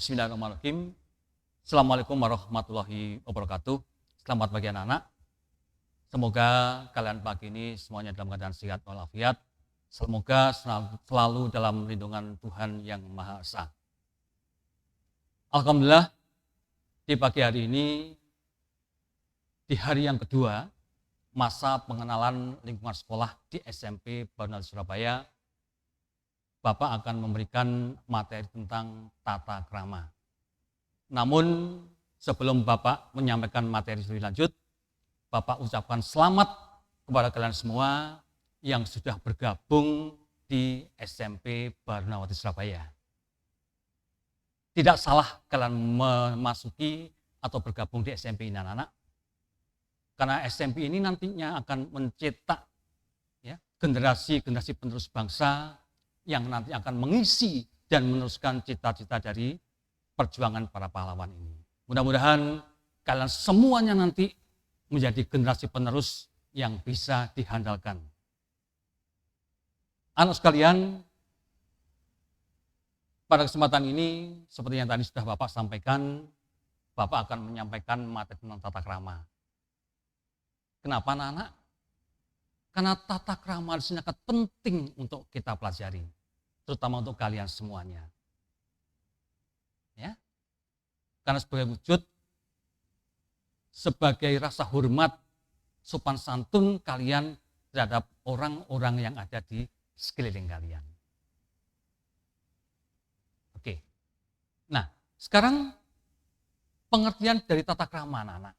Bismillahirrahmanirrahim. Assalamualaikum warahmatullahi wabarakatuh. Selamat pagi anak-anak. Semoga kalian pagi ini semuanya dalam keadaan sehat walafiat. Semoga selalu dalam lindungan Tuhan yang Maha Esa. Alhamdulillah, di pagi hari ini, di hari yang kedua, masa pengenalan lingkungan sekolah di SMP Barnawati Surabaya, Bapak akan memberikan materi tentang tata krama. Namun sebelum Bapak menyampaikan materi lebih lanjut, Bapak ucapkan selamat kepada kalian semua yang sudah bergabung di SMP Barnawati Surabaya. Tidak salah kalian memasuki atau bergabung di SMP ini anak-anak, karena SMP ini nantinya akan mencetak generasi-generasi penerus bangsa yang nanti akan mengisi dan meneruskan cita-cita dari perjuangan para pahlawan ini. Mudah-mudahan kalian semuanya nanti menjadi generasi penerus yang bisa dihandalkan. Anak sekalian, pada kesempatan ini, seperti yang tadi sudah Bapak sampaikan, Bapak akan menyampaikan materi tentang tata krama. Kenapa anak-anak? Karena tata krama di sini sangat penting untuk kita pelajari, terutama untuk kalian semuanya. Ya, karena sebagai wujud, sebagai rasa hormat, sopan santun kalian terhadap orang-orang yang ada di sekeliling kalian. Oke, nah sekarang pengertian dari tata krama anak-anak.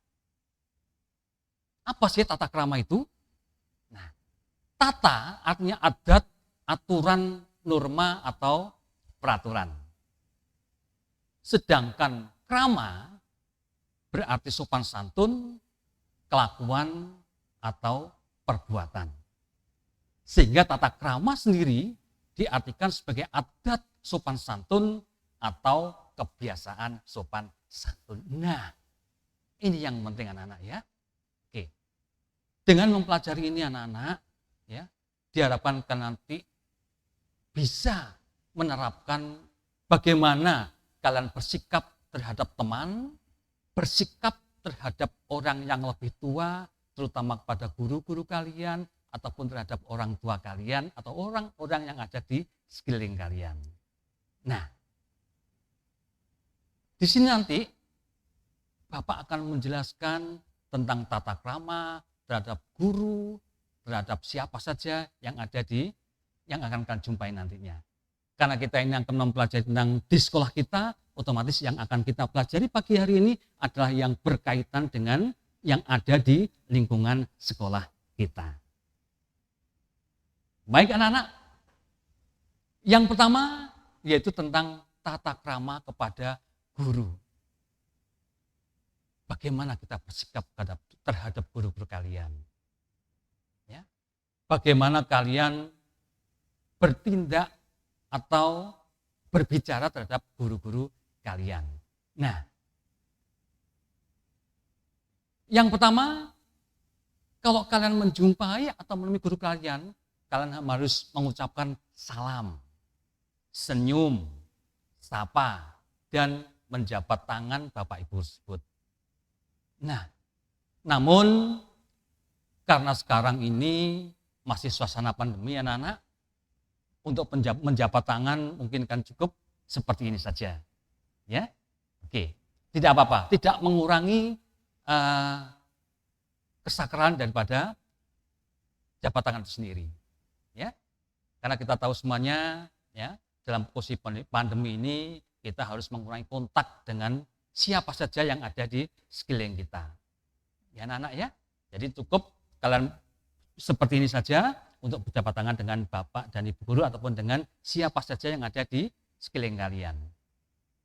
Apa sih tata krama itu? Nah, tata artinya adat, aturan, norma atau peraturan. Sedangkan krama berarti sopan santun, kelakuan atau perbuatan. Sehingga tata krama sendiri diartikan sebagai adat sopan santun atau kebiasaan sopan santun. Nah, ini yang penting anak-anak ya. Oke. Dengan mempelajari ini anak-anak ya, diharapkan nanti bisa menerapkan bagaimana kalian bersikap terhadap teman, bersikap terhadap orang yang lebih tua, terutama kepada guru-guru kalian, ataupun terhadap orang tua kalian, atau orang-orang yang ada di sekeliling kalian. Nah, di sini nanti Bapak akan menjelaskan tentang tata krama terhadap guru, terhadap siapa saja yang ada yang akan kalian jumpai nantinya. Karena kita ini akan mempelajari tentang di sekolah kita, otomatis yang akan kita pelajari pagi hari ini adalah yang berkaitan dengan yang ada di lingkungan sekolah kita. Baik anak-anak, yang pertama yaitu tentang tata krama kepada guru. Bagaimana kita bersikap terhadap guru-guru kalian. Ya. Bagaimana kalian bertindak atau berbicara terhadap guru-guru kalian. Nah, yang pertama, kalau kalian menjumpai atau menemui guru kalian harus mengucapkan salam, senyum, sapa, dan menjabat tangan Bapak Ibu tersebut. Nah, namun karena sekarang ini masih suasana pandemi anak-anak, untuk menjabat tangan mungkin kan cukup seperti ini saja. Ya, oke, tidak apa-apa, tidak mengurangi kesakralan daripada jabat tangan itu sendiri. Ya, karena kita tahu semuanya, ya, dalam posisi pandemi ini kita harus mengurangi kontak dengan siapa saja yang ada di sekeliling kita. Ya anak-anak ya, jadi cukup kalian seperti ini saja untuk berjabat tangan dengan Bapak dan Ibu guru ataupun dengan siapa saja yang ada di sekeliling kalian.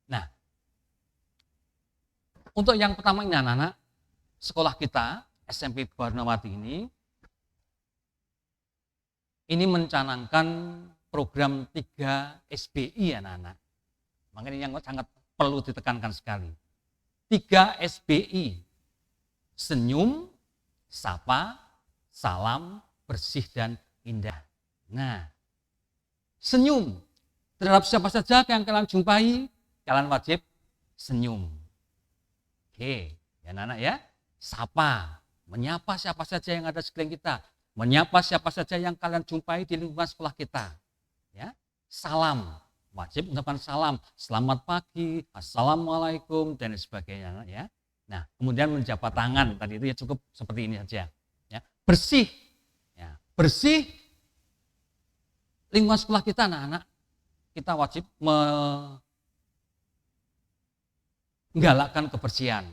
Nah, untuk yang pertama ini anak-anak, sekolah kita SMP Barnawati ini mencanangkan program 3 SBI anak-anak. Makanya yang sangat perlu ditekankan sekali. 3 SBI, senyum, sapa, salam, bersih dan indah. Nah, senyum terhadap siapa saja yang kalian jumpai, kalian wajib senyum. Oke, ya anak-anak ya. Sapa, menyapa siapa saja yang ada di sekeliling kita. Menyapa siapa saja yang kalian jumpai di lingkungan sekolah kita. Ya, salam, wajib mengucapkan salam, selamat pagi, assalamualaikum dan sebagainya ya. Nah, kemudian menjabat tangan tadi itu ya cukup seperti ini saja. Ya, bersih, ya, bersih lingkungan sekolah kita anak-anak. Kita wajib menggalakkan kebersihan.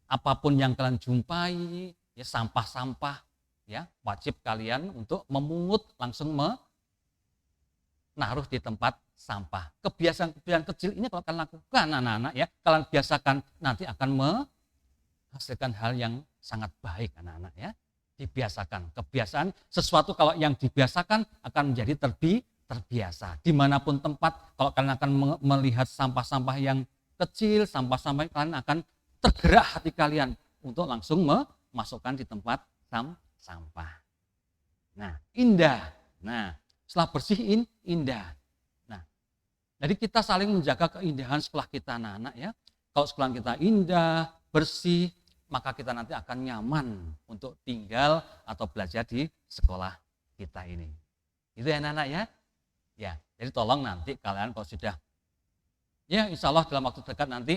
Apapun yang kalian jumpai, ya sampah-sampah, ya wajib kalian untuk memungut langsung naruh di tempat sampah. Kebiasaan-kebiasaan kecil ini kalau kalian lakukan anak-anak ya, kalian biasakan nanti akan menghasilkan hal yang sangat baik anak-anak ya. Dibiasakan. Kebiasaan sesuatu kalau yang dibiasakan akan menjadi terbiasa. Dimanapun tempat kalau kalian akan melihat sampah-sampah yang kecil, sampah-sampah kalian akan tergerak hati kalian untuk langsung memasukkan di tempat sampah. Nah, indah. Nah, setelah bersihin indah. Nah, jadi kita saling menjaga keindahan sekolah kita anak-anak ya. Kalau sekolah kita indah, bersih, maka kita nanti akan nyaman untuk tinggal atau belajar di sekolah kita ini. Itu ya anak-anak ya. Ya, jadi tolong nanti kalian kalau sudah, ya insya Allah dalam waktu dekat nanti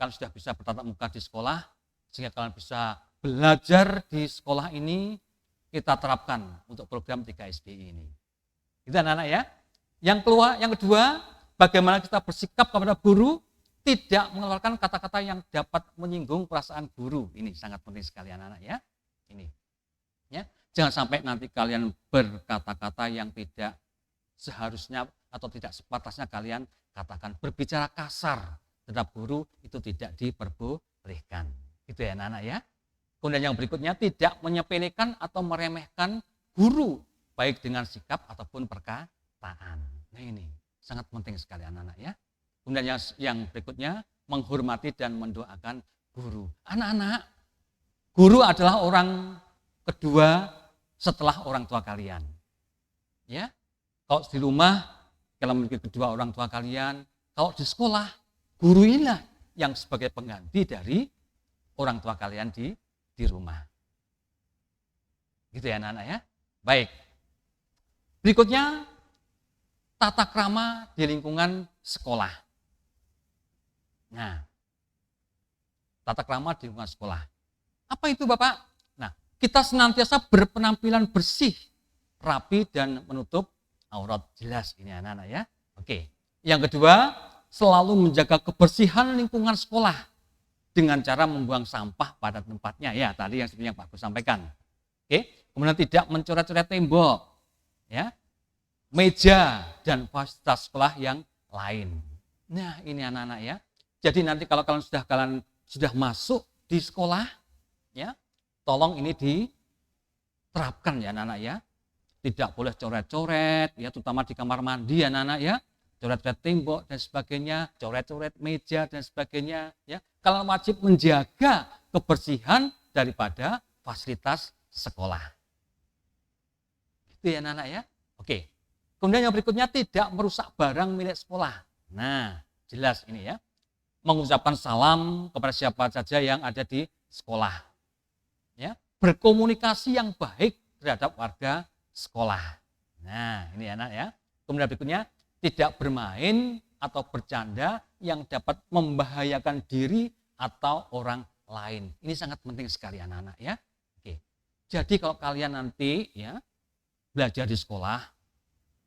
kalian sudah bisa bertatap muka di sekolah, sehingga kalian bisa belajar di sekolah ini, kita terapkan untuk program 3SBI ini. Itu anak-anak ya. Yang kedua, bagaimana kita bersikap kepada guru, tidak mengeluarkan kata-kata yang dapat menyinggung perasaan guru. Ini sangat penting sekali anak-anak ya. Ini. Ya, jangan sampai nanti kalian berkata-kata yang tidak seharusnya atau tidak sepatasnya kalian katakan. Berbicara kasar terhadap guru itu tidak diperbolehkan. Gitu ya anak-anak ya. Kemudian yang berikutnya, tidak menyepelekan atau meremehkan guru, baik dengan sikap ataupun perkataan. Nah ini sangat penting sekali anak-anak ya. Kemudian yang berikutnya, menghormati dan mendoakan guru. Anak-anak, guru adalah orang kedua setelah orang tua kalian. Ya, kalau di rumah, kalian memiliki kedua orang tua kalian. Kalau di sekolah, guru inilah yang sebagai pengganti dari orang tua kalian di rumah. Gitu ya anak-anak ya. Baik. Berikutnya, tata krama di lingkungan sekolah. Nah, tata krama di lingkungan sekolah. Apa itu Bapak? Nah, kita senantiasa berpenampilan bersih, rapi dan menutup aurat. Jelas ini anak-anak ya. Oke. Yang kedua, selalu menjaga kebersihan lingkungan sekolah dengan cara membuang sampah pada tempatnya. Ya, tadi yang seperti yang Pak Gus sampaikan. Oke. Kemudian tidak mencoret-coret tembok, ya, meja dan fasilitas sekolah yang lain. Nah, ini anak-anak ya. Jadi nanti kalau kalian sudah masuk di sekolah, ya, tolong ini diterapkan ya anak-anak ya. Tidak boleh coret-coret, ya, terutama di kamar mandi ya anak-anak ya. Coret-coret tembok dan sebagainya, coret-coret meja dan sebagainya, ya. Kalian wajib menjaga kebersihan daripada fasilitas sekolah. Itu ya anak-anak ya. Oke. Kemudian yang berikutnya, tidak merusak barang milik sekolah. Nah, jelas ini ya. Mengucapkan salam kepada siapa saja yang ada di sekolah. Ya, berkomunikasi yang baik terhadap warga sekolah. Nah, ini anak ya. Kemudian berikutnya, tidak bermain atau bercanda yang dapat membahayakan diri atau orang lain. Ini sangat penting sekali anak-anak ya. Oke. Jadi kalau kalian nanti ya belajar di sekolah,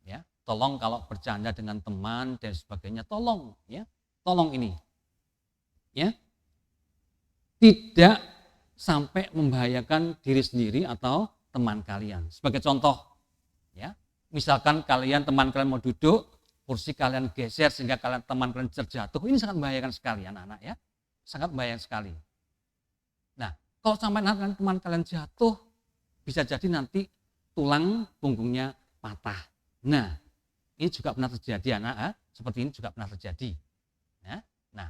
ya, tolong kalau bercanda dengan teman dan sebagainya, tolong ya. Tolong ini. Ya. Tidak sampai membahayakan diri sendiri atau teman kalian. Sebagai contoh, ya. Misalkan teman kalian mau duduk, kursi kalian geser sehingga teman kalian terjatuh, ini sangat membahayakan sekali anak-anak ya. Sangat membahayakan sekali. Nah, kalau sampai nanti teman kalian jatuh, bisa jadi nanti tulang punggungnya patah. Nah, ini juga pernah terjadi anak, seperti ini juga pernah terjadi. Ya. Nah,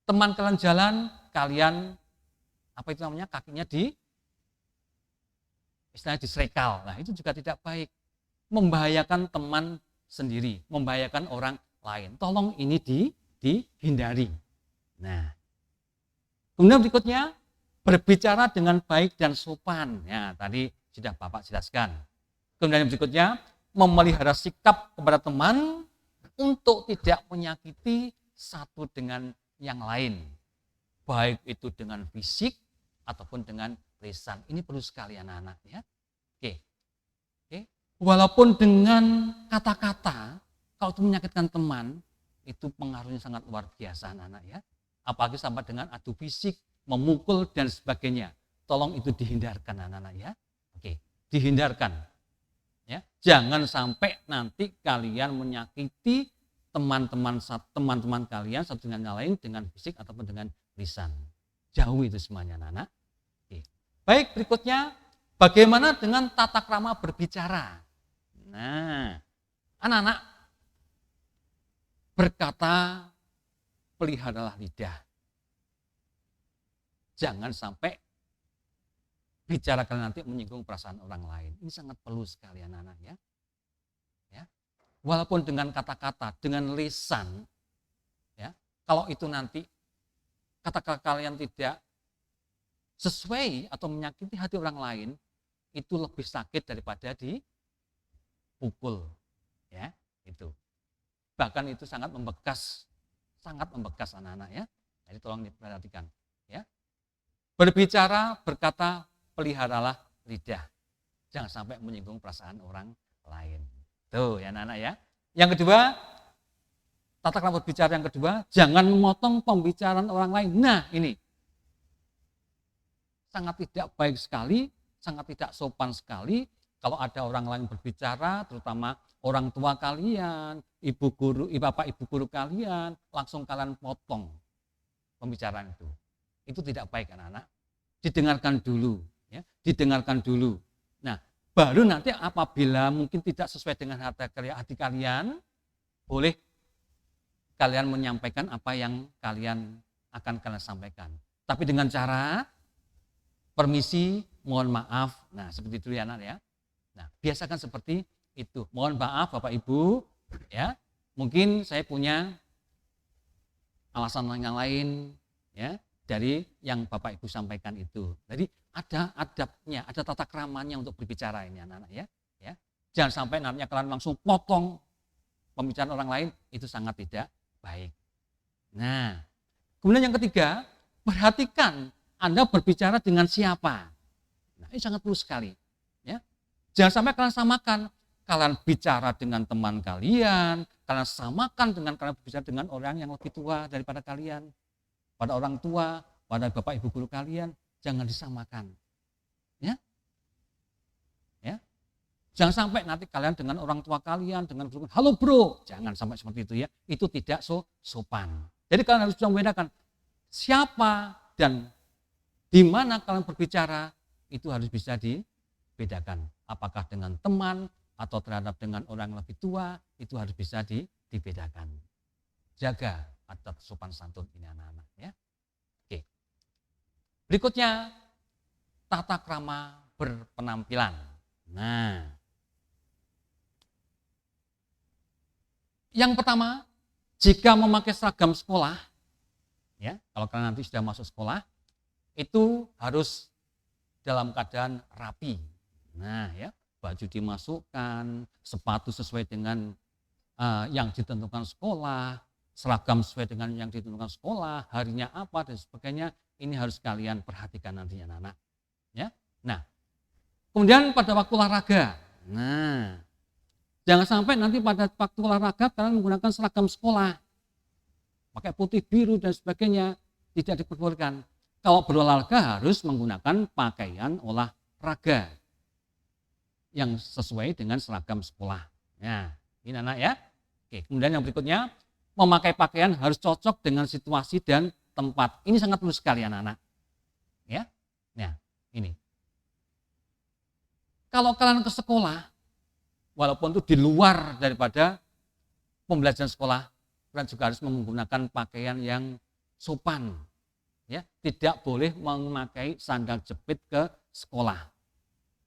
teman kalian jalan, kalian kakinya istilahnya diserekal. Nah, itu juga tidak baik. Membahayakan teman sendiri, membahayakan orang lain. Tolong ini dihindari. Nah, kemudian berikutnya berbicara dengan baik dan sopan. Ya, tadi sudah Bapak jelaskan. Kemudian yang berikutnya memelihara sikap kepada teman untuk tidak menyakiti satu dengan yang lain. Baik itu dengan fisik ataupun dengan lisan. Ini perlu sekali anak-anak ya. Oke. Walaupun dengan kata-kata, kalau itu menyakitkan teman, itu pengaruhnya sangat luar biasa anak-anak ya. Apalagi sampai dengan adu fisik, memukul dan sebagainya. Tolong itu dihindarkan anak-anak ya. Oke, dihindarkan. Ya, jangan sampai nanti kalian menyakiti teman-teman kalian satu dengan yang lain dengan fisik ataupun dengan lisan. Jauh itu semuanya anak-anak. Oke. Baik, berikutnya bagaimana dengan tata krama berbicara? Nah, anak-anak berkata peliharalah lidah. Jangan sampai bicara kalian nanti menyinggung perasaan orang lain. Ini sangat perlu sekali anak-anak ya. Ya. Walaupun dengan kata-kata, dengan lisan, ya, kalau itu nanti kata-kata kalian tidak sesuai atau menyakiti hati orang lain, itu lebih sakit daripada dipukul. Ya, itu. Bahkan itu sangat membekas anak-anak ya. Jadi tolong diperhatikan ya. Berbicara, berkata, peliharalah lidah. Jangan sampai menyinggung perasaan orang lain. Tuh ya anak-anak ya. Yang kedua, tata krama berbicara yang kedua, jangan memotong pembicaraan orang lain. Nah ini, sangat tidak baik sekali, sangat tidak sopan sekali kalau ada orang lain berbicara, terutama orang tua kalian, bapak ibu guru kalian, langsung kalian potong pembicaraan itu. Itu tidak baik anak-anak. Didengarkan dulu, ya, didengarkan dulu. Nah, baru nanti apabila mungkin tidak sesuai dengan hati kalian, boleh kalian menyampaikan apa yang kalian sampaikan. Tapi dengan cara permisi, mohon maaf. Nah, seperti itu ya anak ya. Nah, biasakan seperti itu. Mohon maaf Bapak Ibu, ya. Mungkin saya punya alasan yang lain, ya, dari yang Bapak Ibu sampaikan itu. Jadi ada adabnya, ada tata kramanya untuk berbicara ini anak-anak ya. Ya. Jangan sampai nantinya kalian langsung potong pembicaraan orang lain, itu sangat tidak baik. Nah, kemudian yang ketiga, perhatikan Anda berbicara dengan siapa. Nah, ini sangat perlu sekali. Ya. Jangan sampai kalian samakan, kalian bicara dengan teman kalian samakan dengan kalian berbicara dengan orang yang lebih tua daripada kalian, pada orang tua, pada bapak ibu guru kalian, jangan disamakan. Ya. Ya. Jangan sampai nanti kalian dengan orang tua kalian, dengan guru, halo bro, jangan sampai seperti itu ya. Itu tidak sopan. Jadi kalian harus bisa membedakan siapa dan di mana kalian berbicara, itu harus bisa dibedakan. Apakah dengan teman atau terhadap dengan orang yang lebih tua, itu harus bisa dibedakan. Jaga adab sopan santun ini anak-anak ya. Oke. Berikutnya tata krama berpenampilan. Nah, yang pertama, jika memakai seragam sekolah, ya, kalau kalian nanti sudah masuk sekolah, itu harus dalam keadaan rapi. Nah, ya, baju dimasukkan, sepatu sesuai dengan yang ditentukan sekolah, seragam sesuai dengan yang ditentukan sekolah, harinya apa dan sebagainya. Ini harus kalian perhatikan nantinya anak-anak. Ya. Nah, kemudian pada waktu olahraga. Nah, jangan sampai nanti pada waktu olahraga kalian menggunakan seragam sekolah, pakai putih biru dan sebagainya, tidak diperbolehkan. Kalau berolahraga harus menggunakan pakaian olahraga yang sesuai dengan seragam sekolah. Nah, ini anak ya. Oke, kemudian yang berikutnya, memakai pakaian harus cocok dengan situasi dan tempat. Ini sangat perlu sekali anak-anak. Ya. Nah, ini. Kalau kalian ke sekolah, walaupun itu di luar daripada pembelajaran sekolah, kalian juga harus menggunakan pakaian yang sopan. Ya, tidak boleh memakai sandal jepit ke sekolah.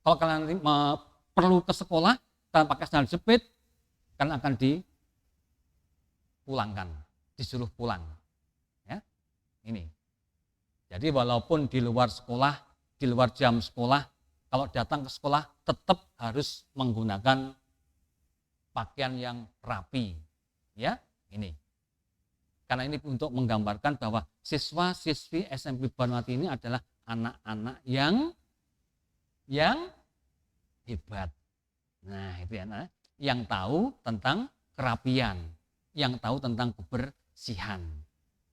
Kalau kalian perlu ke sekolah, kalian pakai sandal jepit, kalian akan dipulangkan, disuruh pulang. Ya. Ini. Jadi walaupun di luar sekolah, di luar jam sekolah, kalau datang ke sekolah tetap harus menggunakan pakaian yang rapi. Ya, ini. Karena ini untuk menggambarkan bahwa siswa-siswi SMP Banwati ini adalah anak-anak yang hebat. Nah, itu ya, yang tahu tentang kerapian, yang tahu tentang kebersihan.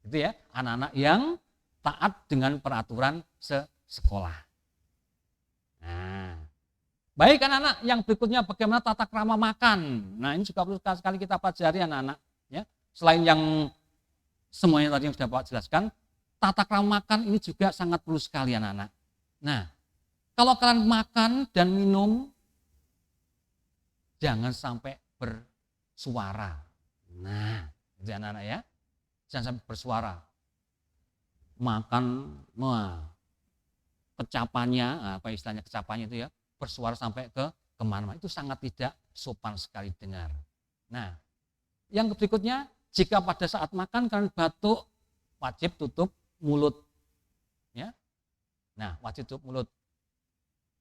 Itu ya, anak-anak yang taat dengan peraturan sekolah. Nah, baik anak-anak, yang berikutnya bagaimana tata krama makan. Nah, ini juga perlu sekali kita pelajari anak-anak. Ya, selain yang semuanya tadi yang sudah Pak jelaskan, tata krama makan ini juga sangat perlu sekali anak-anak. Nah, kalau kalian makan dan minum, jangan sampai bersuara. Nah, itu anak-anak ya, jangan sampai bersuara. Makan, kecapannya, apa istilahnya kecapannya itu ya, bersuara sampai ke kemana-mana. Itu sangat tidak sopan sekali dengar. Nah, yang berikutnya, jika pada saat makan kalian batuk, wajib tutup mulut. Ya. Nah, wajib tutup mulut.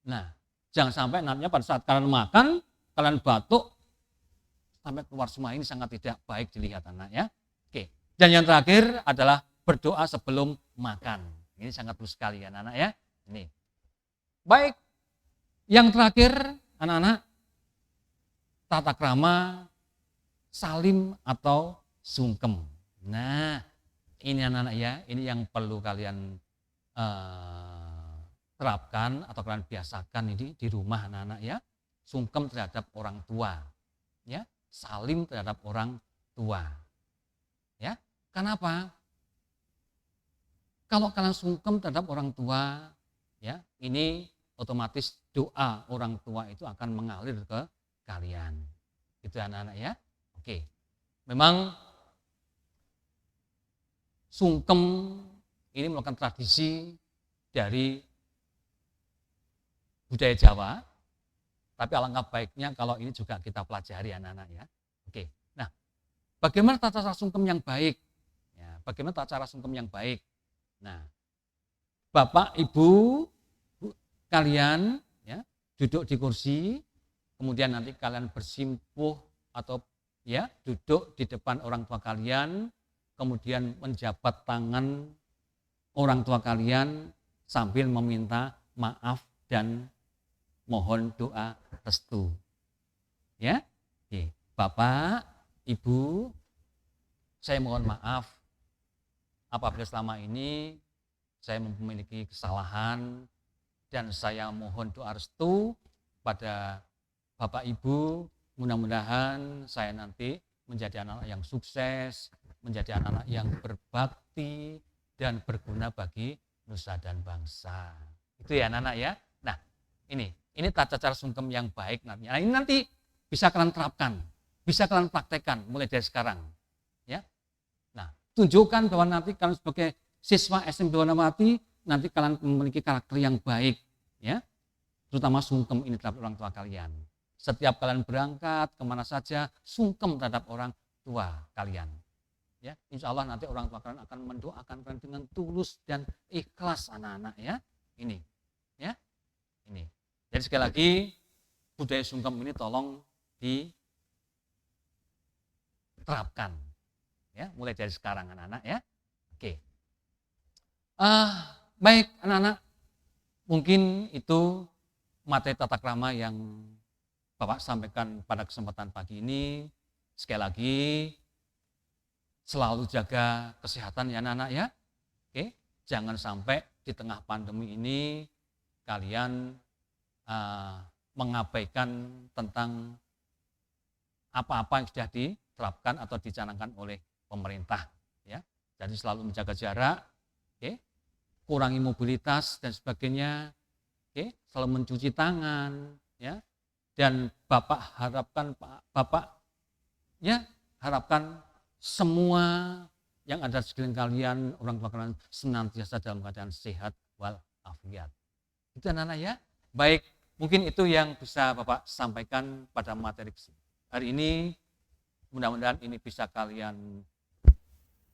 Nah, jangan sampai nantinya pada saat kalian makan, kalian batuk, sampai keluar semua. Ini sangat tidak baik dilihat anak ya. Oke. Dan yang terakhir adalah berdoa sebelum makan. Ini sangat perlu sekali ya anak-anak ya. Ini. Baik. Yang terakhir anak-anak, tata krama salim atau sungkem. Nah, ini anak-anak ya, ini yang perlu kalian terapkan atau kalian biasakan ini di rumah anak-anak ya. Sungkem terhadap orang tua. Ya, salim terhadap orang tua. Ya. Kenapa? Kalau kalian sungkem terhadap orang tua, ya, ini otomatis doa orang tua itu akan mengalir ke kalian. Itu anak-anak ya. Oke. Memang sungkem ini merupakan tradisi dari budaya Jawa, tapi alangkah baiknya kalau ini juga kita pelajari anak-anak ya. Oke. Nah, bagaimana tata cara sungkem yang baik? Ya, bagaimana tata cara sungkem yang baik? Nah, Bapak, Ibu, kalian ya, duduk di kursi, kemudian nanti kalian bersimpuh atau ya, duduk di depan orang tua kalian, kemudian menjabat tangan orang tua kalian sambil meminta maaf dan mohon doa restu. Ya, oke. Bapak, Ibu, saya mohon maaf apabila selama ini saya memiliki kesalahan dan saya mohon doa restu pada Bapak Ibu. Mudah-mudahan saya nanti menjadi anak-anak yang sukses, menjadi anak-anak yang berbakti dan berguna bagi nusa dan bangsa. Itu ya anak-anak ya. Nah, ini tata cara sungkem yang baik nantinya. Nah, ini nanti bisa kalian terapkan, bisa kalian praktekkan mulai dari sekarang. Ya. Nah, tunjukkan bahwa nanti kalian sebagai siswa SMP Banwati nanti kalian memiliki karakter yang baik, ya. Terutama sungkem ini terhadap orang tua kalian. Setiap kalian berangkat kemana saja, sungkem terhadap orang tua kalian. Ya, insya Allah nanti orang tua kalian akan mendoakan kalian dengan tulus dan ikhlas anak-anak ya. Ini, ya, ini. Jadi sekali lagi budaya sungkem ini tolong diterapkan, ya, mulai dari sekarang anak-anak ya. Oke. Baik anak-anak, mungkin itu materi tata krama yang Bapak sampaikan pada kesempatan pagi ini. Sekali lagi, selalu jaga kesehatan ya anak-anak ya. Oke, jangan sampai di tengah pandemi ini kalian mengabaikan tentang apa-apa yang sudah diterapkan atau dicanangkan oleh pemerintah. Ya, jadi selalu menjaga jarak, oke, kurangi mobilitas dan sebagainya, oke, selalu mencuci tangan, ya. Dan Bapak harapkan semua yang ada di sekeliling kalian, orang tua kalian senantiasa dalam keadaan sehat walafiat. Itu anak-anak ya. Baik, mungkin itu yang bisa Bapak sampaikan pada materi hari ini. Mudah-mudahan ini bisa kalian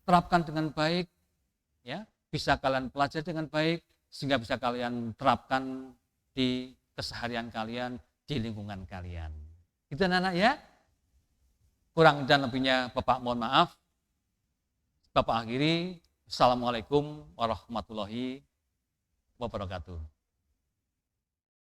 terapkan dengan baik, ya, bisa kalian pelajari dengan baik sehingga bisa kalian terapkan di keseharian kalian, di lingkungan kalian. Itu anak-anak ya. Kurang dan lebihnya Bapak mohon maaf. Bapak akhiri. Assalamualaikum warahmatullahi wabarakatuh.